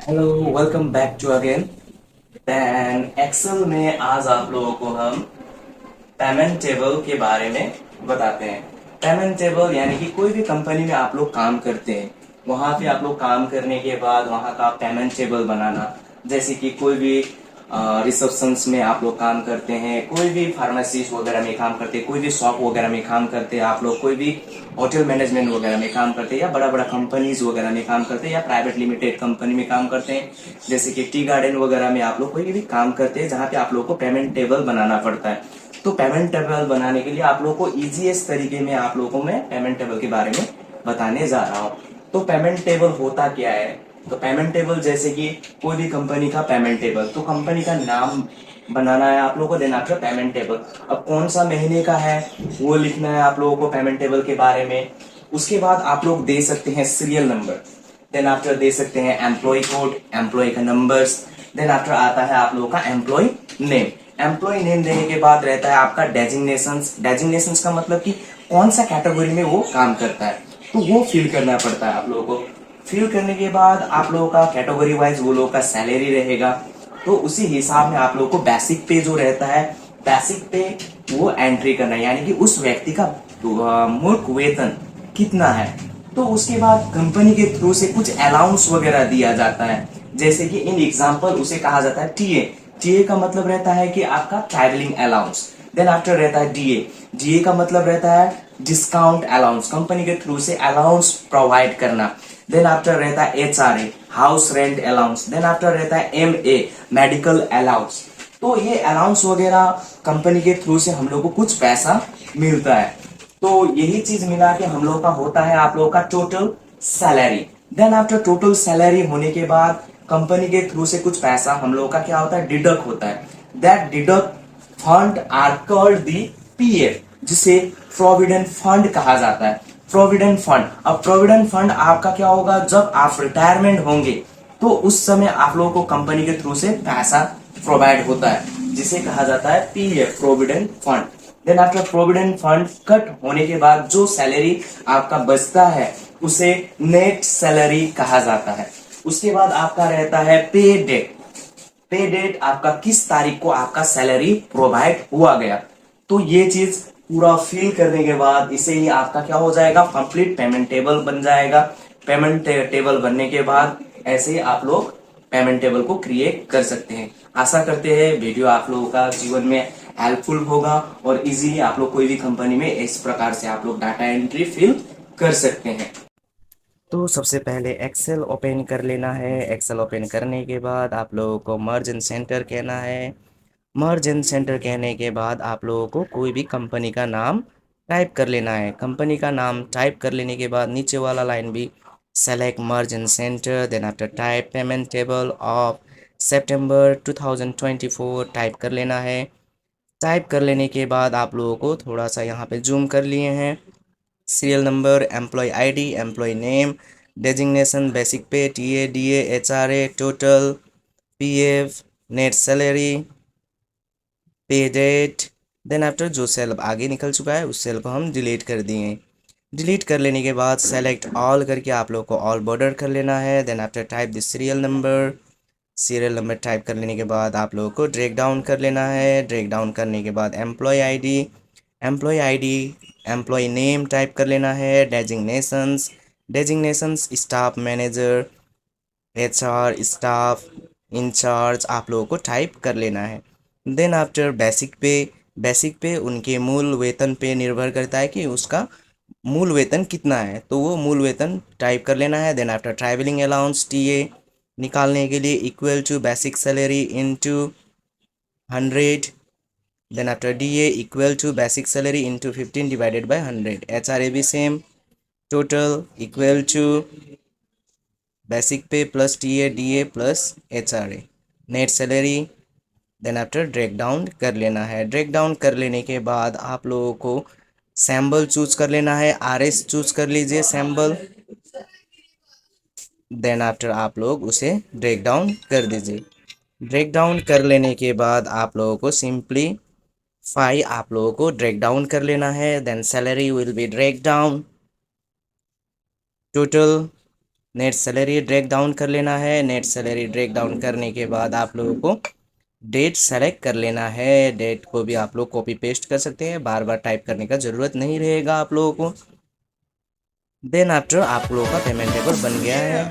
Hello, welcome back to again. Then Excel में आज आप लोगों को हम पेमेंट टेबल के बारे में बताते हैं। पेमेंट टेबल यानी कि कोई भी कंपनी में आप लोग काम करते हैं, वहां पे आप लोग काम करने के बाद वहां का पेमेंट टेबल बनाना। जैसे कि कोई भी रिसेप्शंस में आप लोग काम करते हैं, कोई भी फार्मेसी वगैरह में काम करते हैं, कोई भी शॉप वगैरह में काम करते हैं, आप लोग कोई भी होटल मैनेजमेंट वगैरह में काम करते हैं, या बड़ा बड़ा कंपनीज वगैरह में काम करते हैं, या प्राइवेट लिमिटेड कंपनी में काम करते हैं, जैसे कि टी गार्डन वगैरह में आप लोग कोई भी काम करते हैं जहाँ पे आप लोग को पेमेंट टेबल बनाना पड़ता है। तो पेमेंट टेबल बनाने के लिए आप लोग को इजीएस्ट तरीके में आप लोगों को मैं पेमेंट टेबल के बारे में बताने जा रहा हूँ। तो पेमेंट टेबल होता क्या है? तो पेमेंट टेबल जैसे कि कोई भी कंपनी का पेमेंट टेबल, तो कंपनी का नाम बनाना है आप लोगों को, देना आपका पेमेंट टेबल। अब कौन सा महीने का है वो लिखना है आप लोगों को पेमेंट टेबल के बारे में। उसके बाद आप लोग दे सकते हैं सीरियल नंबर, देन आफ्टर दे सकते हैं एम्प्लॉय कोड, एम्प्लॉय का नंबर्स, देन आफ्टर आता है आप लोगों का एम्प्लॉय नेम। एम्प्लॉय नेम देने के बाद रहता है आपका डेजिग्नेशंस। डेजिग्नेशंस का मतलब कि कौन सा कैटेगरी में वो काम करता है, तो वो फिल करना पड़ता है आप लोगों को। फिल करने के बाद आप लोगों का कैटेगरी वाइज वो लोगों का सैलरी रहेगा। तो उसी हिसाब में आप लोगों को बेसिक पे जो रहता है, बेसिक पे वो एंट्री करना है, यानी कि उस व्यक्ति का मुख्य वेतन कितना है। तो उसके बाद कंपनी के थ्रू से कुछ अलाउंस वगैरह दिया जाता है। जैसे कि इन एग्जांपल उसे कहा जाता है टीए। टीए का मतलब रहता है कि आपका ट्रैवलिंग अलाउंस। देन आफ्टर रहता है डीए। डीए का मतलब रहता है डिस्काउंट अलाउंस, कंपनी के थ्रू से अलाउंस प्रोवाइड करना। देन आफ्टर रहता है HRA, house rent allowance. Then after रहता है एमए, मेडिकल अलाउंस। तो ये अलाउंस वगैरह कंपनी के थ्रू से हम लोग को कुछ पैसा मिलता है। तो यही चीज मिला के हम लोग का होता है आप लोगों का total salary. Then after total salary होने के बाद कंपनी के थ्रू से कुछ पैसा हम लोगों का क्या होता है, डिडक्ट होता है। That deduct fund are called the PF, जिसे प्रोविडेंट फंड कहा जाता है। प्रोविडेंट फंड, अब प्रोविडेंट फंड आपका क्या होगा, जब आप रिटायरमेंट होंगे तो उस समय आप लोगों को कंपनी के थ्रू से पैसा प्रोवाइड होता है, जिसे कहा जाता है PF, provident fund. Then after provident fund cut होने के बाद जो सैलरी आपका बचता है उसे नेट सैलरी कहा जाता है। उसके बाद आपका रहता है पे डेट। पे डेट आपका किस तारीख को आपका सैलरी प्रोवाइड हुआ गया। तो ये चीज पूरा फिल करने के बाद इसे ही आपका क्या हो जाएगा, कंप्लीट पेमेंट टेबल बन जाएगा। पेमेंट टेबल बनने के बाद ऐसे ही आप लोग पेमेंट टेबल को क्रिएट कर सकते हैं। आशा करते हैं वीडियो आप लोगों का जीवन में हेल्पफुल होगा और इजीली आप लोग कोई भी कंपनी में इस प्रकार से आप लोग डाटा एंट्री फिल कर सकते हैं। तो सबसे पहले एक्सेल ओपन कर लेना है। एक्सेल ओपन करने के बाद आप लोगों को मर्ज इन सेंटर कहना है। मर्ज इन सेंटर कहने के बाद आप लोगों को कोई भी कंपनी का नाम टाइप कर लेना है। कंपनी का नाम टाइप कर लेने के बाद नीचे वाला लाइन भी select merge in center, then after type payment table of सितंबर 2024 टाइप कर लेना है। टाइप कर लेने के बाद आप लोगों को थोड़ा सा यहाँ पे जूम कर लिए हैं। Serial number, employ ID, employ name, designation, basic pay, TA, DA, HRA, total, PF, net salary, pay date. Then after जो सेल आगे निकल चुका है उस सेल को हम डिलीट कर दिए। डिलीट कर लेने के बाद सेलेक्ट ऑल करके आप लोग को ऑल बॉर्डर कर लेना है। Then after type the serial number. Serial number type कर लेने के बाद आप लोगों को ड्रैग डाउन कर लेना है। ड्रैग डाउन करने के बाद employee ID, employee ID, employ name type कर लेना है। Designations, designations staff manager, HR, staff incharge आप लोगों को टाइप कर लेना है। Then after basic pay, basic pay उनके मूल वेतन पे निर्भर करता है कि उसका मूल वेतन कितना है, तो वो मूल वेतन टाइप कर लेना है। Then after travelling allowance TA निकालने के लिए equal to basic salary into 100। Then after DA equal to basic salary into 15 divided by 100। HRA भी same, total equal to basic pay plus TA DA plus HRA, net salary. Then after drag down कर लेना है। Drag down कर लेने के बाद आप लोगों को सैम्बल चूज कर लेना है। आरएस चूज कर लीजिए सैम्बल। देन आफ्टर आप लोग उसे ड्रैग डाउन कर दीजिए। ड्रैग डाउन कर लेने के बाद आप लोगों को सिंपली आप लोगों को ड्रैग डाउन कर लेना है। Then salary will be drag down, total net salary drag down कर लेना है। नेट सैलरी ड्रैग डाउन करने के बाद आप लोगों को डेट सेलेक्ट कर लेना है। डेट को भी आप लोग कॉपी पेस्ट कर सकते हैं, बार बार टाइप करने का ज़रूरत नहीं रहेगा आप लोगों को। देन आफ्टर आप लोगों का पेमेंट टेबल बन गया है।